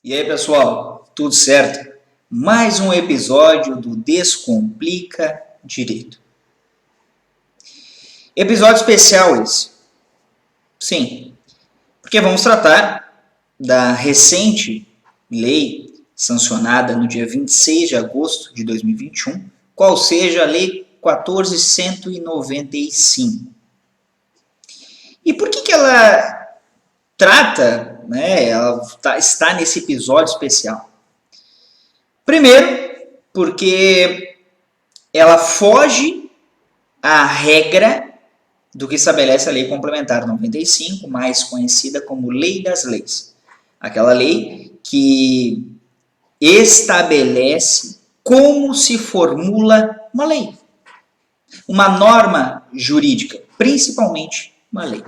E aí, pessoal, tudo certo? Mais um episódio do Descomplica Direito. Episódio especial esse. Sim, porque vamos tratar da recente lei sancionada no dia 26 de agosto de 2021, qual seja a Lei 14.195. E por que ela trata, ela está nesse episódio especial? Primeiro, porque ela foge à regra do que estabelece a Lei Complementar 95, mais conhecida como Lei das Leis. Aquela lei que estabelece como se formula uma lei, uma norma jurídica, principalmente uma lei.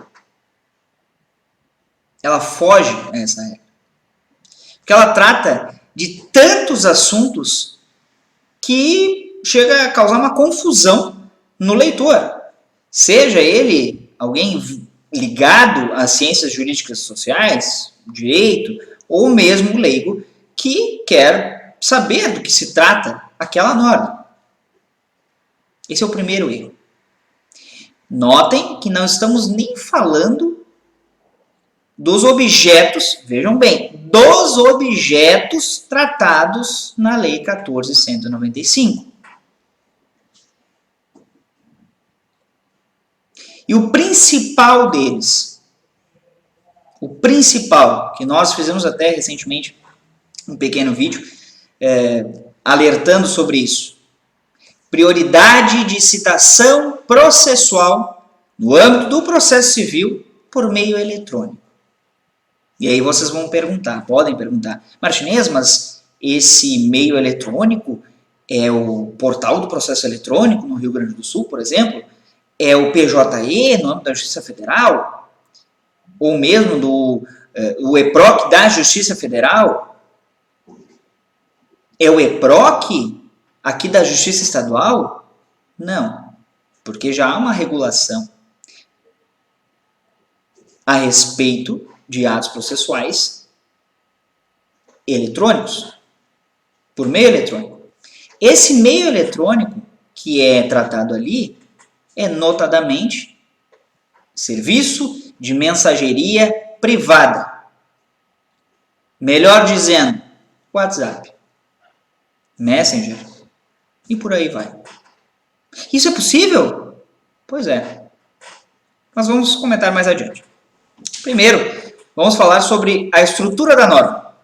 Ela foge a essa regra. Porque ela trata de tantos assuntos que chega a causar uma confusão no leitor. Seja ele alguém ligado às ciências jurídicas sociais, direito, ou mesmo leigo que quer saber do que se trata aquela norma. Esse é o primeiro erro. Notem que não estamos nem falando dos objetos, vejam bem, dos objetos tratados na Lei 14.195. E o principal deles, o principal, que nós fizemos até recentemente um pequeno vídeo alertando sobre isso, prioridade de citação processual no âmbito do processo civil por meio eletrônico. E aí vocês vão perguntar, podem perguntar, Martinez, mas esse meio eletrônico é o portal do processo eletrônico no Rio Grande do Sul, por exemplo? É o PJE no âmbito da Justiça Federal? Ou mesmo o EPROC da Justiça Federal? É o EPROC aqui da Justiça Estadual? Não, porque já há uma regulação a respeito de atos processuais eletrônicos, por meio eletrônico. Esse meio eletrônico que é tratado ali é notadamente serviço de mensageria privada. Melhor dizendo, WhatsApp, Messenger e por aí vai. Isso é possível? Pois é. Mas vamos comentar mais adiante. Primeiro, vamos falar sobre a estrutura da norma.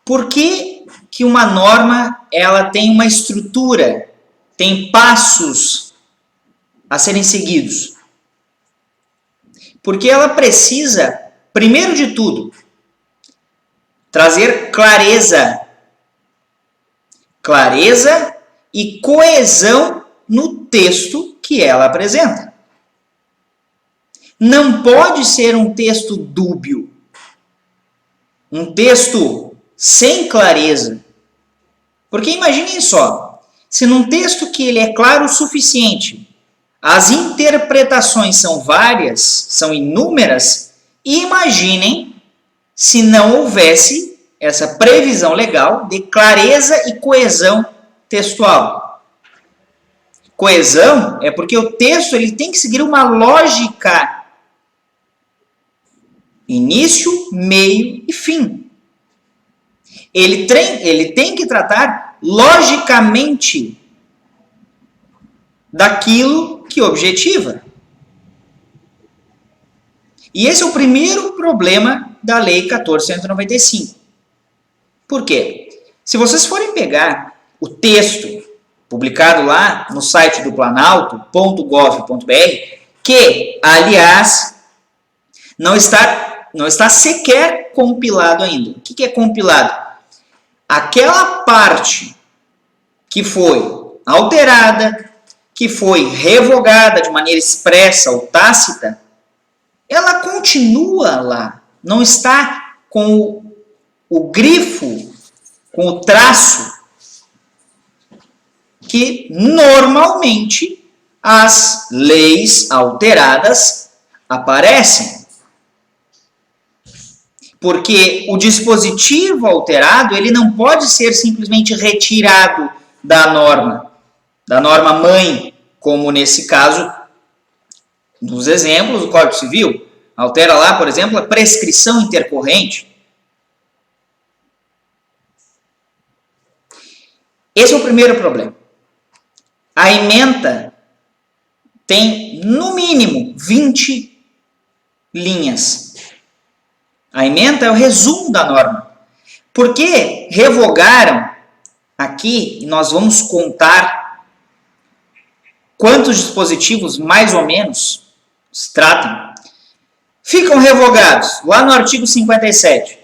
Por que uma norma ela tem uma estrutura, tem passos a serem seguidos? Porque ela precisa, primeiro de tudo, trazer clareza e coesão no texto que ela apresenta. Não pode ser um texto dúbio, um texto sem clareza. Porque imaginem só, se num texto que ele é claro o suficiente, as interpretações são várias, são inúmeras, imaginem se não houvesse essa previsão legal de clareza e coesão textual. Coesão é porque o texto ele tem que seguir uma lógica. Início, meio e fim. Ele tem que tratar logicamente daquilo que objetiva. E esse é o primeiro problema da Lei 14.195. Por quê? Se vocês forem pegar o texto publicado lá no site do planalto.gov.br, que, aliás, não está sequer compilado ainda. O que é compilado? Aquela parte que foi alterada, que foi revogada de maneira expressa ou tácita, ela continua lá. Não está com o grifo, com o traço que normalmente as leis alteradas aparecem. Porque o dispositivo alterado, ele não pode ser simplesmente retirado da norma mãe, como nesse caso, nos exemplos do Código Civil. Altera lá, por exemplo, a prescrição intercorrente. Esse é o primeiro problema. A ementa tem, no mínimo, 20 linhas. A ementa é o resumo da norma. Por que revogaram aqui, nós vamos contar quantos dispositivos, mais ou menos, se tratam, ficam revogados lá no artigo 57.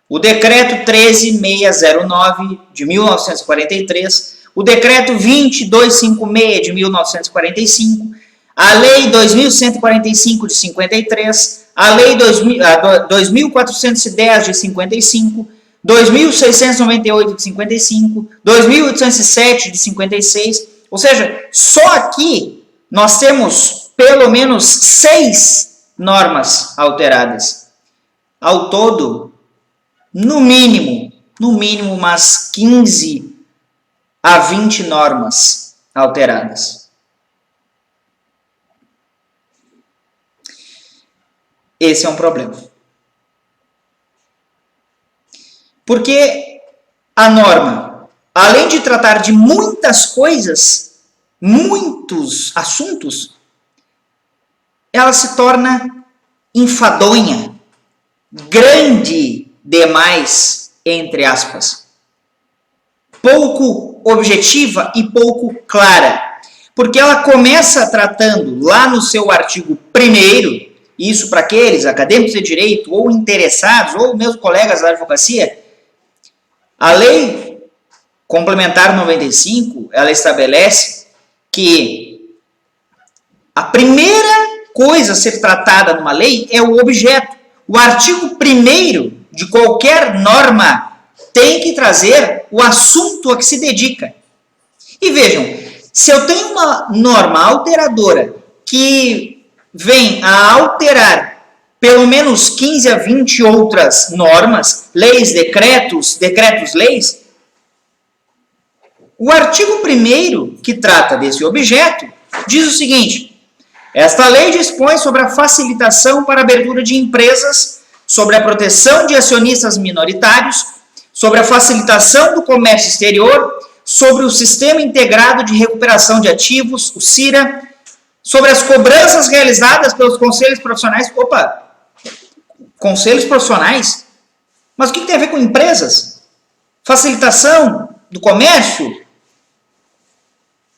O decreto 13609 de 1943, o decreto 20256 de 1945, a lei 2145 de 53, a lei 2410 de 55, 2698 de 55, 2807 de 56, ou seja, só aqui nós temos pelo menos 6 normas alteradas. Ao todo, no mínimo umas 15 a 20 normas alteradas. Esse é um problema. Porque a norma, além de tratar de muitas coisas, muitos assuntos, ela se torna enfadonha, grande demais, entre aspas. Pouco objetiva e pouco clara. Porque ela começa tratando lá no seu artigo 1º, isso para aqueles acadêmicos de direito ou interessados, ou meus colegas da advocacia, a lei complementar 95, ela estabelece que a primeira coisa a ser tratada numa lei é o objeto. O artigo 1º de qualquer norma tem que trazer o assunto a que se dedica. E vejam, se eu tenho uma norma alteradora que vem a alterar pelo menos 15 a 20 outras normas, leis, decretos, leis, o artigo 1º, que trata desse objeto, diz o seguinte: esta lei dispõe sobre a facilitação para a abertura de empresas, sobre a proteção de acionistas minoritários, sobre a facilitação do comércio exterior, sobre o Sistema Integrado de Recuperação de Ativos, o CIRA, sobre as cobranças realizadas pelos conselhos profissionais. Opa! Conselhos profissionais? Mas o que tem a ver com empresas? Facilitação do comércio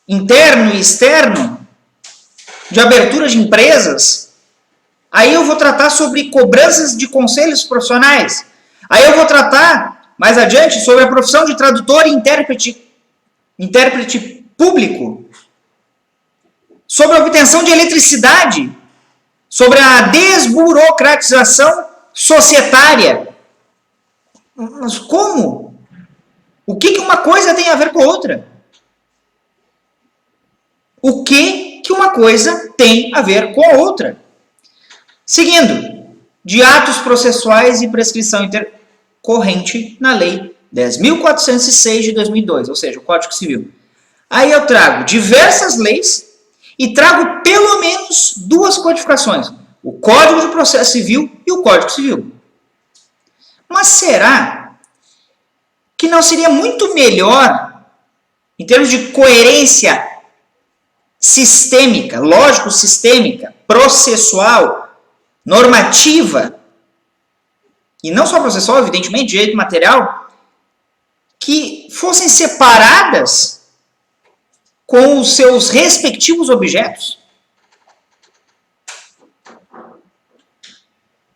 interno e externo, de abertura de empresas. Aí eu vou tratar sobre cobranças de conselhos profissionais. Aí eu vou tratar, mais adiante, sobre a profissão de tradutor e intérprete público, sobre a obtenção de eletricidade, sobre a desburocratização societária. Mas como? O que uma coisa tem a ver com a outra? O que uma coisa tem a ver com a outra? Seguindo, de atos processuais e prescrição intercorrente na Lei 10.406 de 2002, ou seja, o Código Civil. Aí eu trago diversas leis e trago pelo menos 2 codificações, o Código de Processo Civil e o Código Civil. Mas será que não seria muito melhor, em termos de coerência sistêmica, lógico-sistêmica, processual, normativa, e não só processual, evidentemente, direito material, que fossem separadas com os seus respectivos objetos?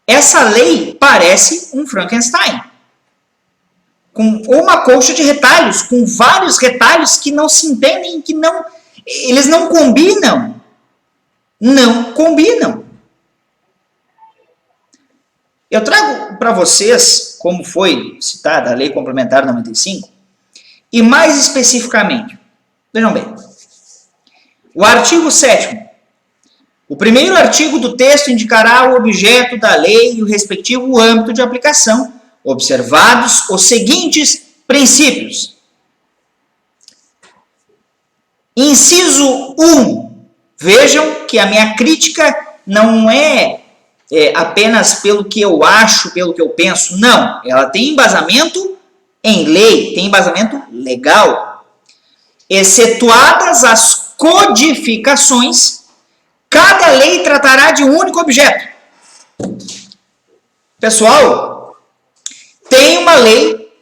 Essa lei parece um Frankenstein, com uma colcha de retalhos, com vários retalhos que não se entendem, eles não combinam. Não combinam. Eu trago para vocês, como foi citada a Lei Complementar 95, e mais especificamente, vejam bem, o artigo 7º, O primeiro artigo do texto indicará o objeto da lei e o respectivo âmbito de aplicação, observados os seguintes princípios. Inciso 1. Vejam que a minha crítica não é apenas pelo que eu acho, pelo que eu penso. Não, ela tem embasamento em lei, tem embasamento legal. Excetuadas as codificações, cada lei tratará de um único objeto. Pessoal, tem uma lei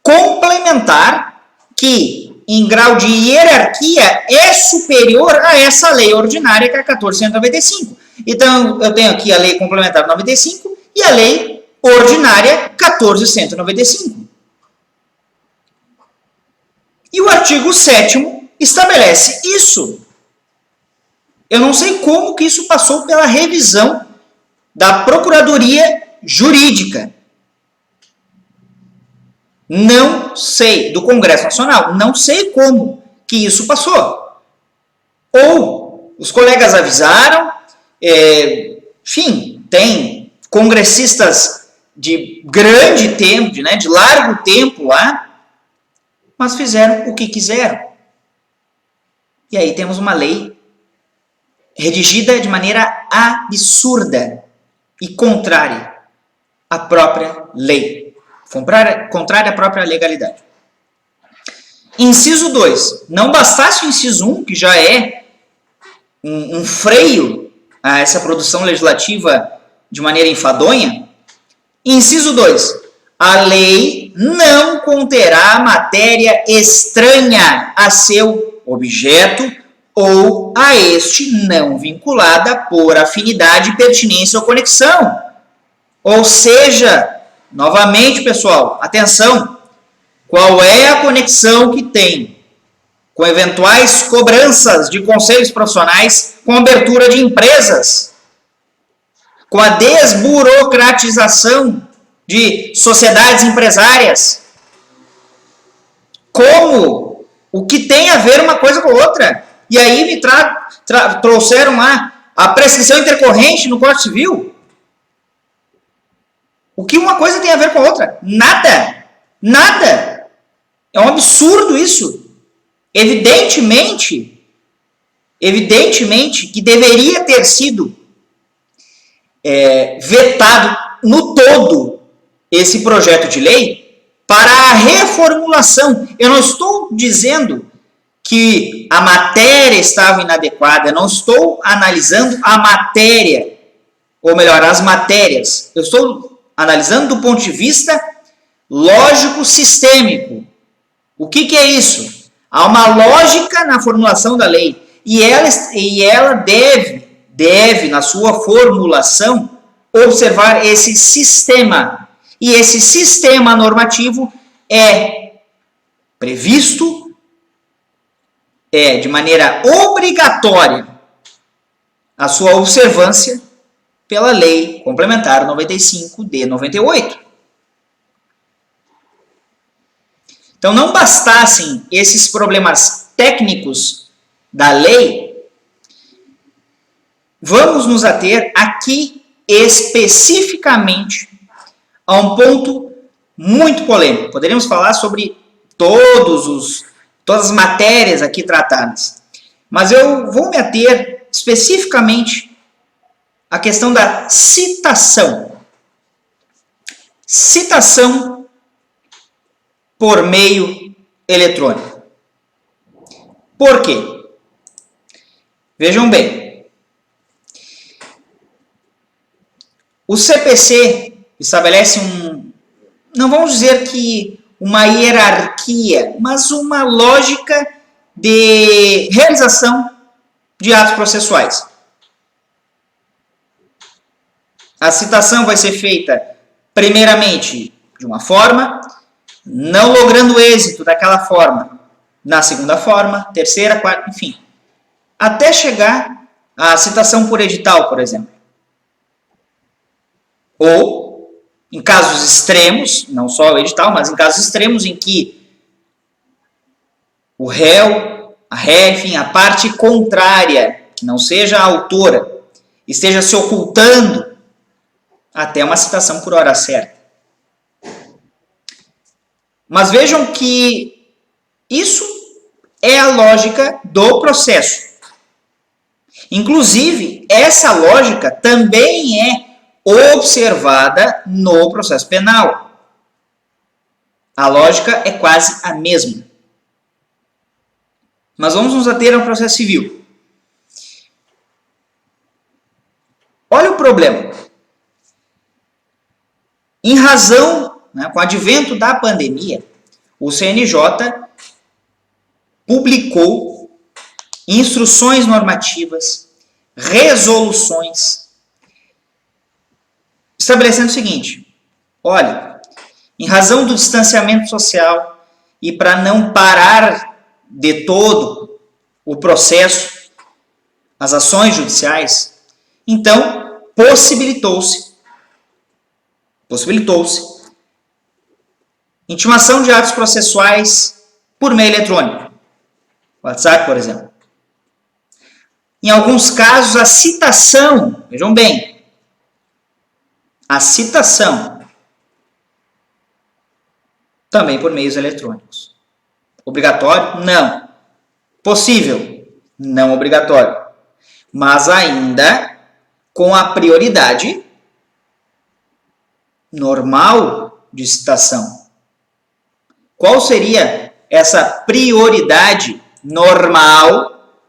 complementar que, em grau de hierarquia, é superior a essa lei ordinária, que é a 1495. Então, eu tenho aqui a lei complementar 95 e a lei ordinária 1495. E o artigo 7º estabelece isso. Eu não sei como que isso passou pela revisão da Procuradoria Jurídica. Não sei, do Congresso Nacional, não sei como que isso passou. Ou os colegas avisaram, enfim, tem congressistas de grande tempo, de largo tempo lá, mas fizeram o que quiseram. E aí temos uma lei redigida de maneira absurda e contrária à própria lei. Contrária à própria legalidade. Inciso 2. Não bastasse o inciso 1, que já é um freio a essa produção legislativa de maneira enfadonha. Inciso 2. A lei não conterá matéria estranha a seu objeto ou a este não vinculada por afinidade, pertinência ou conexão. Ou seja, novamente, pessoal, atenção, qual é a conexão que tem com eventuais cobranças de conselhos profissionais, com abertura de empresas, com a desburocratização de sociedades empresárias? Como? O que tem a ver uma coisa com outra? E aí me trouxeram lá a prescrição intercorrente no Código Civil. O que uma coisa tem a ver com a outra? Nada. Nada. É um absurdo isso. Evidentemente que deveria ter sido vetado no todo esse projeto de lei para a reformulação. Eu não estou dizendo que a matéria estava inadequada, eu não estou analisando a matéria, ou melhor, as matérias. Eu estou analisando do ponto de vista lógico-sistêmico. O que é isso? Há uma lógica na formulação da lei e ela deve, na sua formulação, observar esse sistema. E esse sistema normativo é previsto, de maneira obrigatória, a sua observância pela Lei Complementar 95 de 98. Então, não bastassem esses problemas técnicos da lei, vamos nos ater aqui especificamente a um ponto muito polêmico. Poderíamos falar sobre todas as matérias aqui tratadas, mas eu vou me ater especificamente à questão da citação. Citação por meio eletrônico. Por quê? Vejam bem. O CPC estabelece não vamos dizer que uma hierarquia, mas uma lógica de realização de atos processuais. A citação vai ser feita, primeiramente, de uma forma, não logrando êxito daquela forma, na segunda forma, terceira, quarta, enfim. Até chegar à citação por edital, por exemplo. Ou, em casos extremos, não só o edital, mas em casos extremos em que o réu, a ré, enfim, a parte contrária que não seja a autora, esteja se ocultando até uma citação por hora certa. Mas vejam que isso é a lógica do processo. Inclusive, essa lógica também é observada no processo penal. A lógica é quase a mesma. Mas vamos nos ater ao processo civil. Olha o problema. Em razão, com o advento da pandemia, o CNJ publicou instruções normativas, resoluções, estabelecendo o seguinte: olha, em razão do distanciamento social e para não parar de todo o processo, as ações judiciais, então possibilitou-se intimação de atos processuais por meio eletrônico, WhatsApp, por exemplo. Em alguns casos, a citação, vejam bem, a citação também por meios eletrônicos. Obrigatório? Não. Possível? Não obrigatório. Mas ainda com a prioridade normal de citação. Qual seria essa prioridade normal,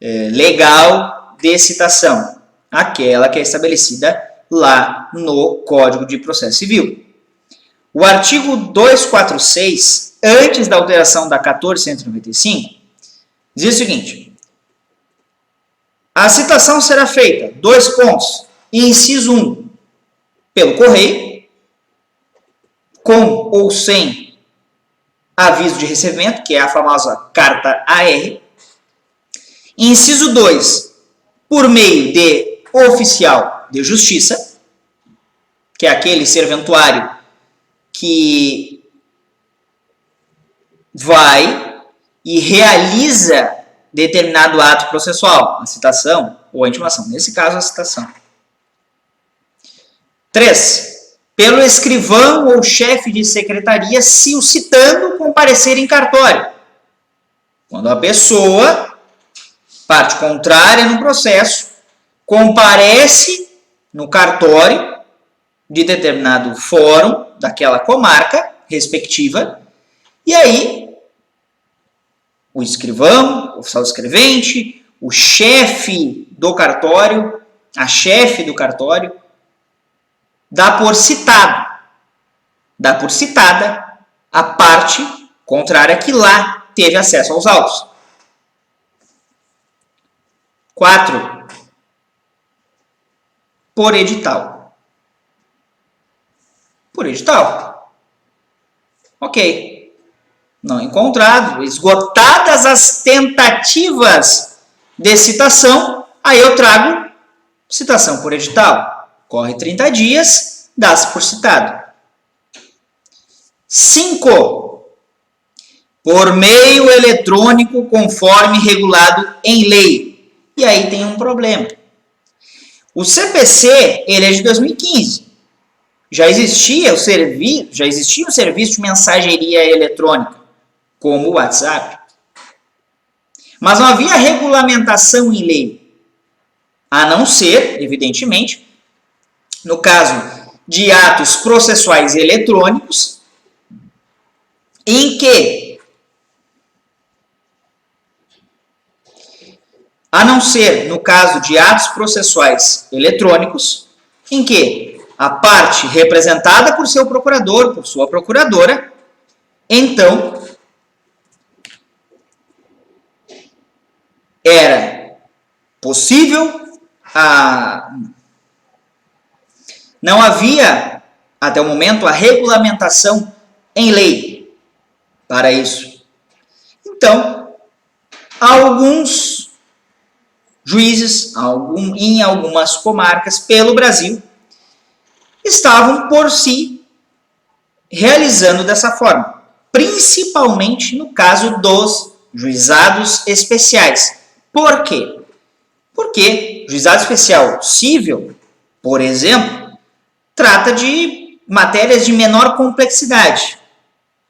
legal de citação? Aquela que é estabelecida lá no Código de Processo Civil. O artigo 246, antes da alteração da 14.195, diz o seguinte: a citação será feita, dois pontos, inciso 1, pelo correio, com ou sem aviso de recebimento, que é a famosa carta AR. Inciso 2, por meio de oficial de justiça, que é aquele serventuário que vai e realiza determinado ato processual, a citação ou a intimação, nesse caso a citação. 3, pelo escrivão ou chefe de secretaria, se o citando comparecer em cartório. Quando a pessoa, parte contrária no processo, comparece no cartório de determinado fórum daquela comarca respectiva, e aí o escrivão, o oficial escrevente, o chefe do cartório, a chefe do cartório, dá por citada a parte contrária que lá teve acesso aos autos. 4, por edital. Por edital. Ok. Não encontrado, esgotadas as tentativas de citação, aí eu trago citação por edital. Corre 30 dias, dá-se por citado. 5, por meio eletrônico conforme regulado em lei. E aí tem um problema. O CPC, ele é de 2015. Já existia o serviço de mensageria eletrônica, como o WhatsApp. Mas não havia regulamentação em lei, a não ser, evidentemente, no caso de atos processuais eletrônicos, em que, a não ser no caso de atos processuais eletrônicos, em que a parte representada por seu procurador, por sua procuradora, então era possível, não havia até o momento a regulamentação em lei para isso. Então, alguns juízes, em algumas comarcas pelo Brasil, estavam por si realizando dessa forma, principalmente no caso dos juizados especiais. Por quê? Porque o juizado especial civil, por exemplo, trata de matérias de menor complexidade.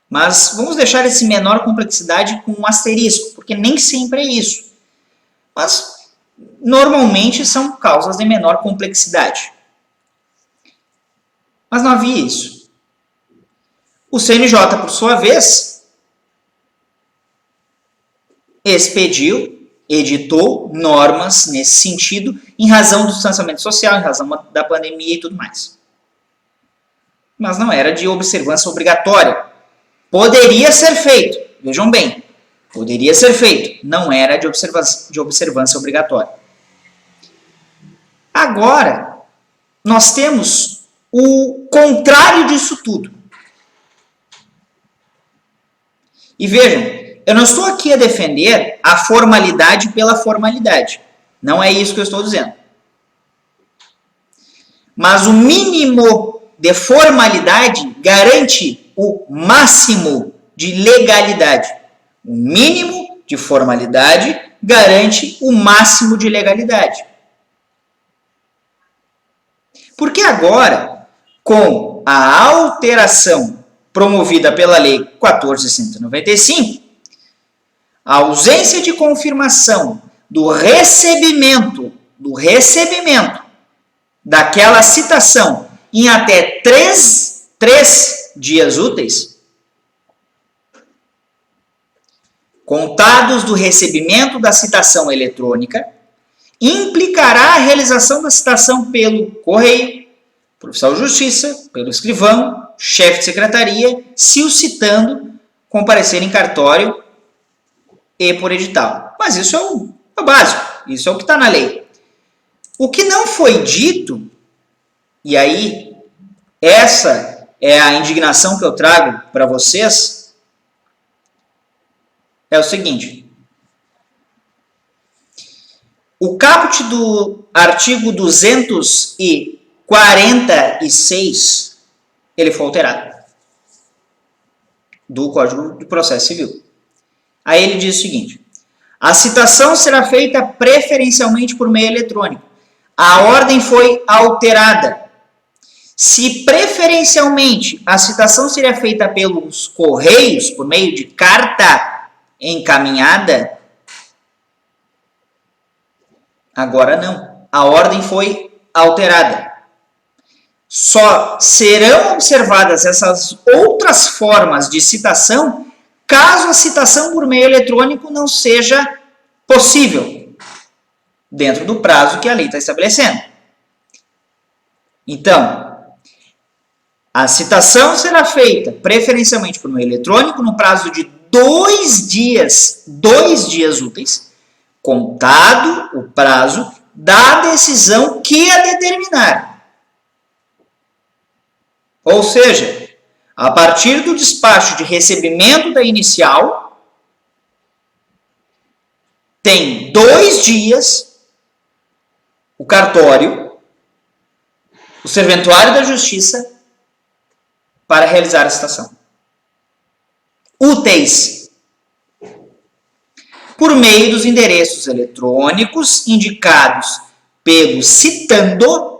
Mas vamos deixar esse menor complexidade com um asterisco, porque nem sempre é isso. Mas normalmente são causas de menor complexidade. Mas não havia isso. O CNJ, por sua vez, expediu, editou normas nesse sentido, em razão do distanciamento social, em razão da pandemia e tudo mais. Mas não era de observância obrigatória. Poderia ser feito, vejam bem, poderia ser feito, não era de observância obrigatória. Agora, nós temos o contrário disso tudo. E vejam, eu não estou aqui a defender a formalidade pela formalidade. Não é isso que eu estou dizendo. Mas o mínimo de formalidade garante o máximo de legalidade. O mínimo de formalidade garante o máximo de legalidade. Porque agora, com a alteração promovida pela Lei 14.195, a ausência de confirmação do recebimento daquela citação em até três dias úteis, contados do recebimento da citação eletrônica, implicará a realização da citação pelo correio, por oficial de justiça, pelo escrivão, chefe de secretaria, se o citando, comparecer em cartório e por edital. Mas isso é o básico, isso é o que está na lei. O que não foi dito, e aí essa é a indignação que eu trago para vocês, é o seguinte. O caput do artigo 246, ele foi alterado, do Código de Processo Civil. Aí ele diz o seguinte: a citação será feita preferencialmente por meio eletrônico. A ordem foi alterada. Se preferencialmente a citação seria feita pelos correios, por meio de carta encaminhada, agora não. A ordem foi alterada. Só serão observadas essas outras formas de citação caso a citação por meio eletrônico não seja possível, dentro do prazo que a lei está estabelecendo. Então, a citação será feita preferencialmente por meio eletrônico no prazo de 2 dias úteis, contado o prazo da decisão que a determinar. Ou seja, a partir do despacho de recebimento da inicial, tem 2 dias o cartório, o serventuário da justiça, para realizar a citação. Úteis. Por meio dos endereços eletrônicos indicados pelo citando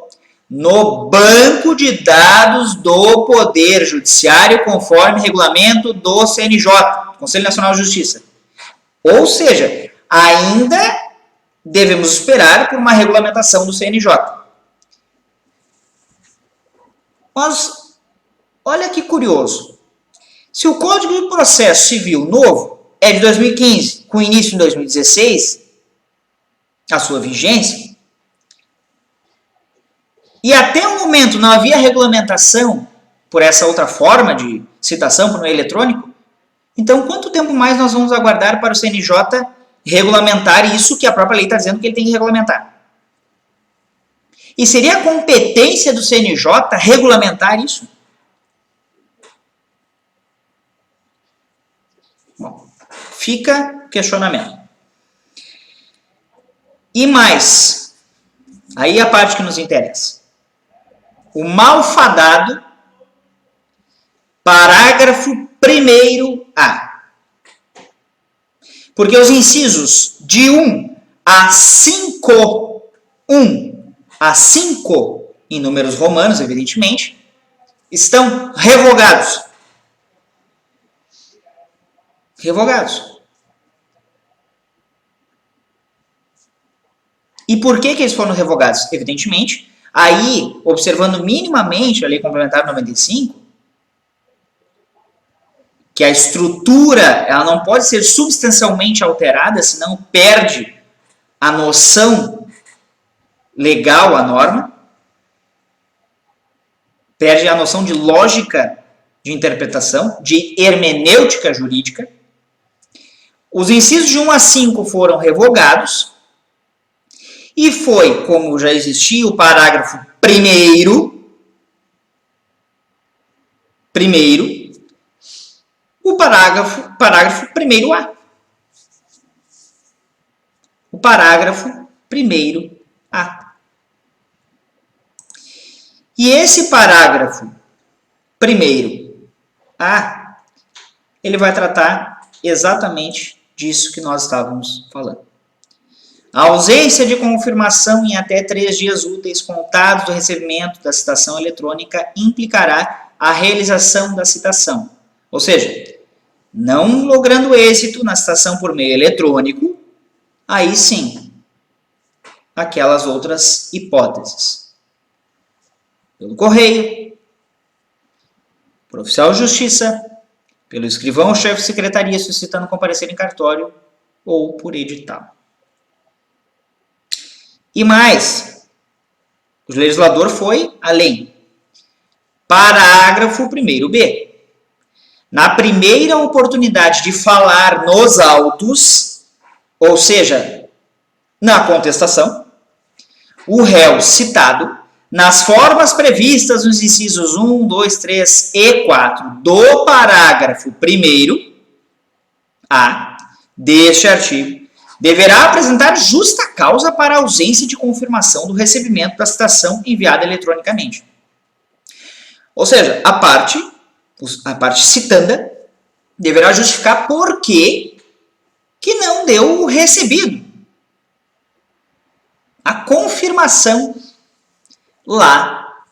no banco de dados do Poder Judiciário, conforme regulamento do CNJ, Conselho Nacional de Justiça. Ou seja, ainda devemos esperar por uma regulamentação do CNJ. Mas, olha que curioso. Se o Código de Processo Civil novo é de 2015, com início em 2016, a sua vigência, e até o momento não havia regulamentação por essa outra forma de citação por meio eletrônico, então quanto tempo mais nós vamos aguardar para o CNJ regulamentar isso que a própria lei está dizendo que ele tem que regulamentar? E seria a competência do CNJ regulamentar isso? Bom, fica questionamento. E mais, aí a parte que nos interessa. O malfadado parágrafo 1º A. Porque os incisos de 1 a 5, 1 a 5, em números romanos, evidentemente, estão revogados. Revogados. E por que eles foram revogados? Evidentemente, aí, observando minimamente a Lei Complementar 95, que a estrutura ela não pode ser substancialmente alterada, senão perde a noção legal, a norma, perde a noção de lógica de interpretação, de hermenêutica jurídica. Os incisos de 1 a 5 foram revogados e foi, como já existia o parágrafo primeiro, o parágrafo primeiro A. O parágrafo primeiro A. E esse parágrafo primeiro A, ele vai tratar exatamente disso que nós estávamos falando. A ausência de confirmação em até 3 dias úteis contados do recebimento da citação eletrônica implicará a realização da citação. Ou seja, não logrando êxito na citação por meio eletrônico, aí sim, aquelas outras hipóteses. Pelo correio, por oficial de justiça, pelo escrivão ou chefe de secretaria solicitando comparecer em cartório ou por edital. E mais, o legislador foi além. Parágrafo 1º-B. Na primeira oportunidade de falar nos autos, ou seja, na contestação, o réu citado, nas formas previstas nos incisos 1, 2, 3 e 4 do parágrafo 1º-A deste artigo, deverá apresentar justa causa para a ausência de confirmação do recebimento da citação enviada eletronicamente. Ou seja, a parte citanda deverá justificar por que não deu o recebido. A confirmação lá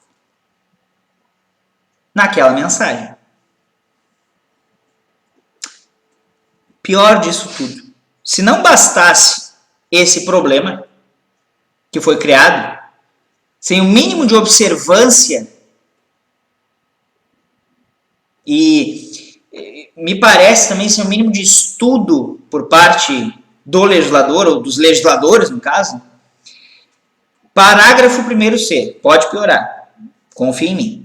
naquela mensagem. Pior disso tudo. Se não bastasse esse problema que foi criado, sem o mínimo de observância, e me parece também sem o mínimo de estudo por parte do legislador, ou dos legisladores, no caso, parágrafo 1º-C, pode piorar, confia em mim.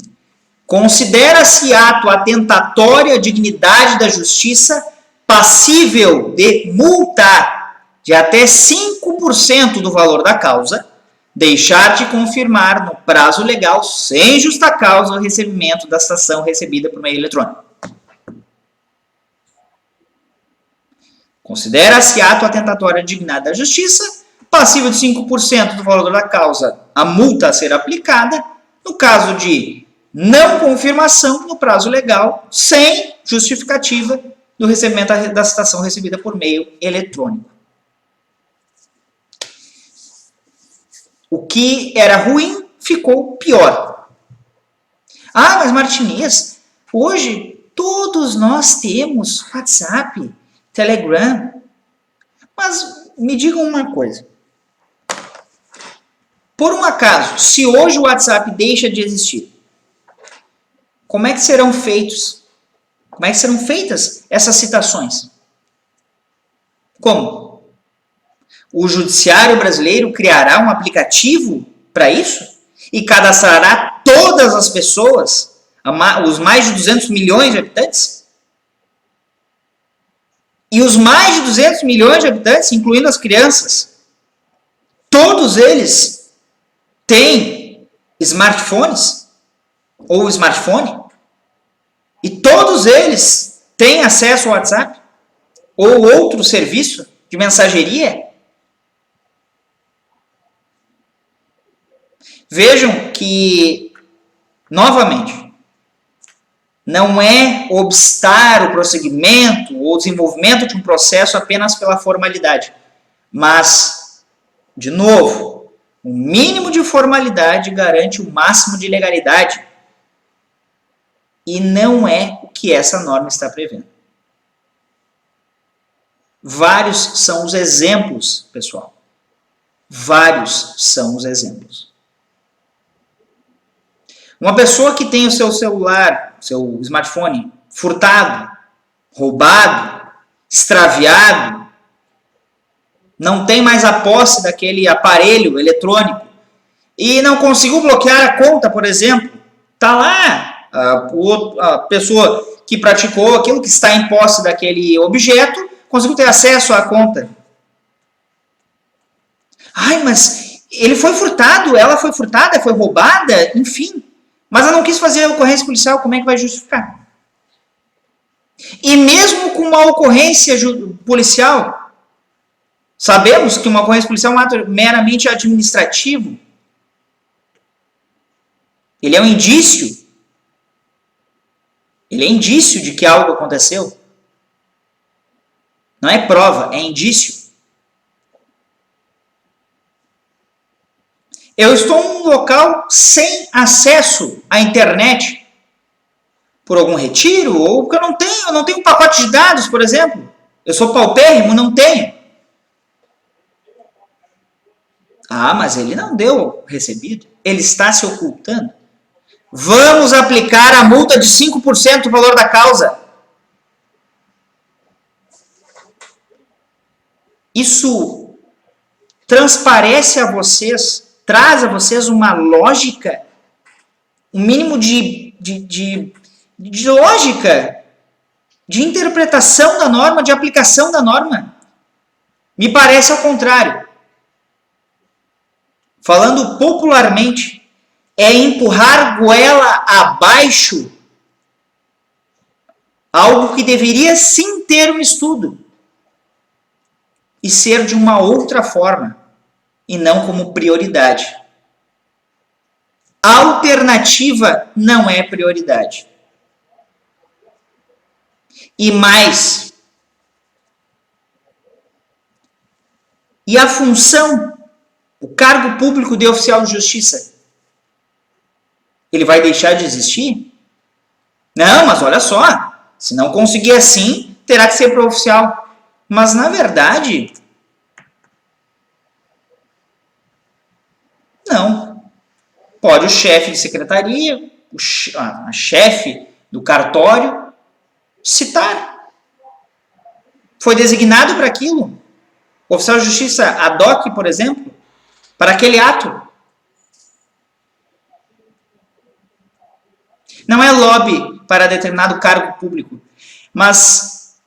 Considera-se ato atentatório à dignidade da justiça passível de multa de até 5% do valor da causa, deixar de confirmar no prazo legal, sem justa causa, o recebimento da citação recebida por meio eletrônico. Considera-se ato atentatório à dignidade da justiça, passível de 5% do valor da causa, a multa a ser aplicada, no caso de não confirmação no prazo legal, sem justificativa do recebimento da citação recebida por meio eletrônico. O que era ruim ficou pior. Ah, mas Martinez, hoje todos nós temos WhatsApp, Telegram. Mas me digam uma coisa. Por um acaso, se hoje o WhatsApp deixa de existir, como é que serão feitas essas citações? Como? O judiciário brasileiro criará um aplicativo para isso e cadastrará todas as pessoas, os mais de 200 milhões de habitantes? E os mais de 200 milhões de habitantes, incluindo as crianças, todos eles têm smartphones ou smartphone? E todos eles têm acesso ao WhatsApp ou outro serviço de mensageria? Vejam que, novamente, não é obstar o prosseguimento ou desenvolvimento de um processo apenas pela formalidade, mas De novo, o mínimo de formalidade garante o máximo de legalidade. E não é o que essa norma está prevendo. Vários são os exemplos, pessoal. Vários são os exemplos. Uma pessoa que tem o seu celular, seu smartphone furtado, roubado, extraviado, não tem mais a posse daquele aparelho eletrônico e não conseguiu bloquear a conta, por exemplo, está lá a pessoa que praticou aquilo, que está em posse daquele objeto, conseguiu ter acesso à conta. Ai, mas ele foi furtado, ela foi furtada, foi roubada, enfim. Mas ela não quis fazer a ocorrência policial, como é que vai justificar? E mesmo com uma ocorrência policial, sabemos que uma ocorrência policial é um ato meramente administrativo. Ele é um indício. Ele é indício de que algo aconteceu. Não é prova, é indício. Eu estou em um local sem acesso à internet, por algum retiro, ou porque eu não tenho um pacote de dados, por exemplo. Eu sou paupérrimo, não tenho. Ah, mas ele não deu recebido. Ele está se ocultando. Vamos aplicar a multa de 5% do valor da causa. Isso transparece a vocês, traz a vocês uma lógica, um mínimo de lógica, de interpretação da norma, de aplicação da norma. Me parece ao contrário. Falando popularmente, é empurrar goela abaixo algo que deveria sim ter um estudo e ser de uma outra forma e não como prioridade. A alternativa não é prioridade. E mais, e a função, o cargo público de oficial de justiça, ele vai deixar de existir? Não, mas olha só, se não conseguir assim, terá que ser para o oficial. Mas, na verdade, não. Pode o chefe de secretaria, a chefe do cartório, citar. Foi designado para aquilo. O oficial de justiça ad hoc, por exemplo, para aquele ato. Não é lobby para determinado cargo público, mas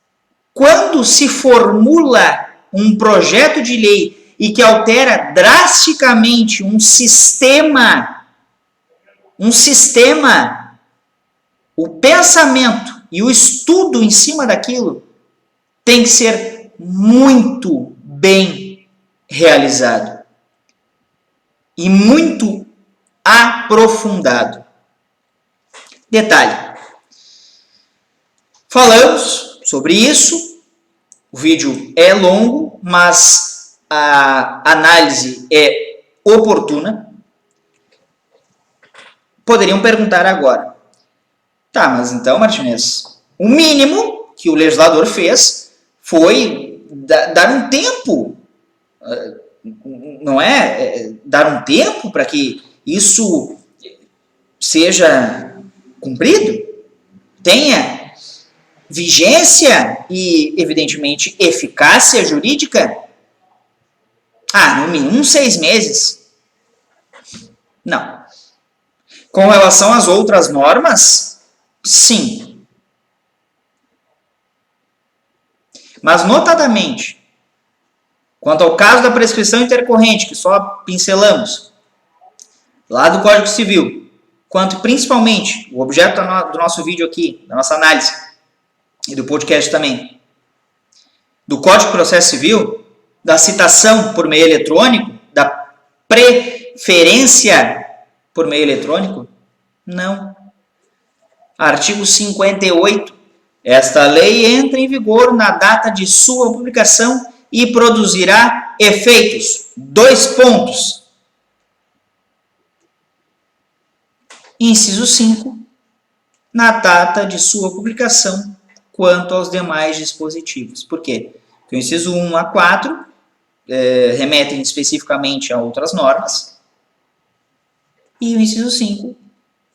quando se formula um projeto de lei e que altera drasticamente um sistema, o pensamento e o estudo em cima daquilo tem que ser muito bem realizado e muito aprofundado. Detalhe, falamos sobre isso, o vídeo é longo, mas a análise é oportuna. Poderiam perguntar agora, tá, mas então, Martinez, o mínimo que o legislador fez foi dar um tempo, não é? Dar um tempo para que isso seja cumprido, tenha vigência e, evidentemente, eficácia jurídica? No mínimo 6 meses. Não. Com relação às outras normas, sim. Mas, notadamente, quanto ao caso da prescrição intercorrente, que só pincelamos, lá do Código Civil, quanto principalmente, o objeto do nosso vídeo aqui, da nossa análise, e do podcast também, do Código de Processo Civil, da citação por meio eletrônico, da preferência por meio eletrônico, não. Artigo 58. Esta lei entra em vigor na data de sua publicação e produzirá efeitos. Dois pontos. Inciso 5. Na data de sua publicação, quanto aos demais dispositivos. Por quê? Porque o inciso 1 a 4 remetem especificamente a outras normas, e o inciso 5,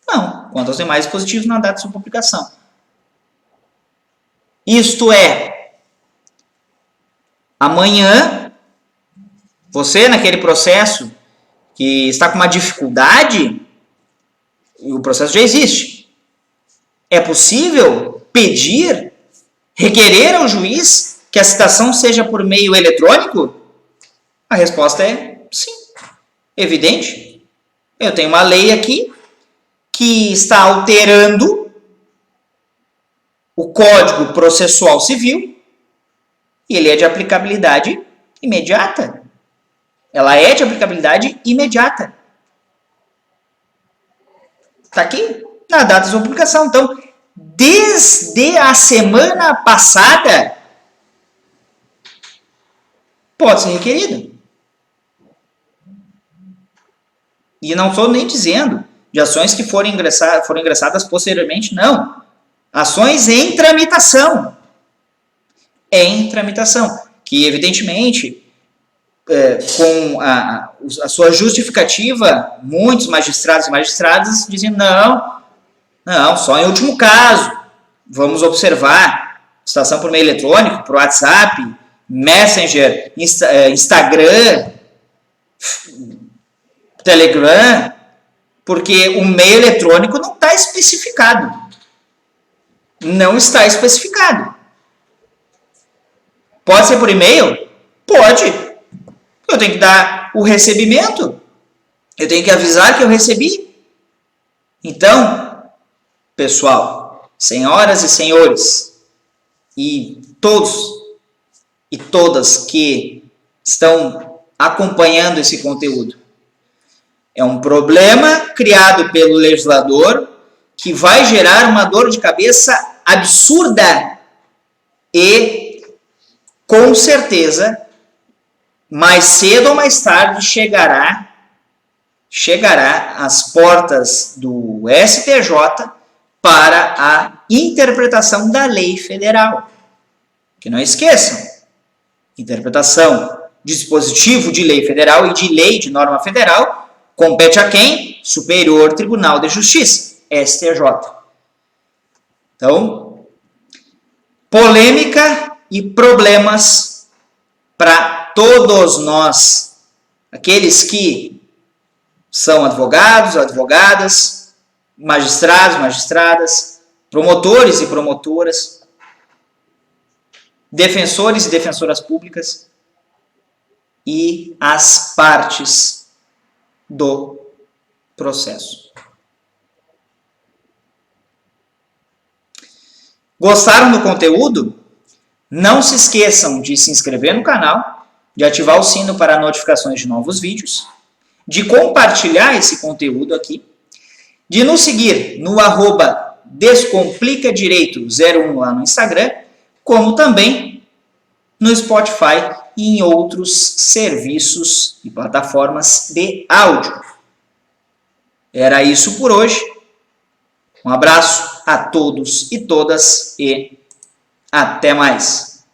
não, quanto aos demais dispositivos na data de sua publicação. Isto é, amanhã, você naquele processo que está com uma dificuldade, o processo já existe. É possível pedir, requerer ao juiz que a citação seja por meio eletrônico? A resposta é sim, evidente. Eu tenho uma lei aqui que está alterando o Código Processual Civil e ele é de aplicabilidade imediata. Ela é de aplicabilidade imediata. Está aqui, na data de sua publicação. Então, desde a semana passada, pode ser requerido. E não estou nem dizendo de ações que foram ingressadas posteriormente, não. Ações em tramitação. Em tramitação. Que, evidentemente, com a sua justificativa, muitos magistrados e magistradas dizem não, só em último caso. Vamos observar citação por meio eletrônico, por WhatsApp, Messenger, Instagram, Telegram, porque o meio eletrônico não está especificado. Não está especificado. Pode ser por e-mail? Pode. Eu tenho que dar o recebimento. Eu tenho que avisar que eu recebi. Então, pessoal, senhoras e senhores, e todos e todas que estão acompanhando esse conteúdo, é um problema criado pelo legislador que vai gerar uma dor de cabeça absurda e, com certeza, mais cedo ou mais tarde chegará às portas do STJ para a interpretação da lei federal. Que não esqueçam, interpretação de dispositivo de lei federal e de lei de norma federal compete a quem? Superior Tribunal de Justiça, STJ. Então, polêmica e problemas para todos nós, aqueles que são advogados, advogadas, magistrados, magistradas, promotores e promotoras, defensores e defensoras públicas e as partes do processo. Gostaram do conteúdo? Não se esqueçam de se inscrever no canal, de ativar o sino para notificações de novos vídeos, de compartilhar esse conteúdo aqui, de nos seguir no @descomplicadireito01 lá no Instagram, como também no Spotify e em outros serviços e plataformas de áudio. Era isso por hoje. Um abraço a todos e todas e até mais.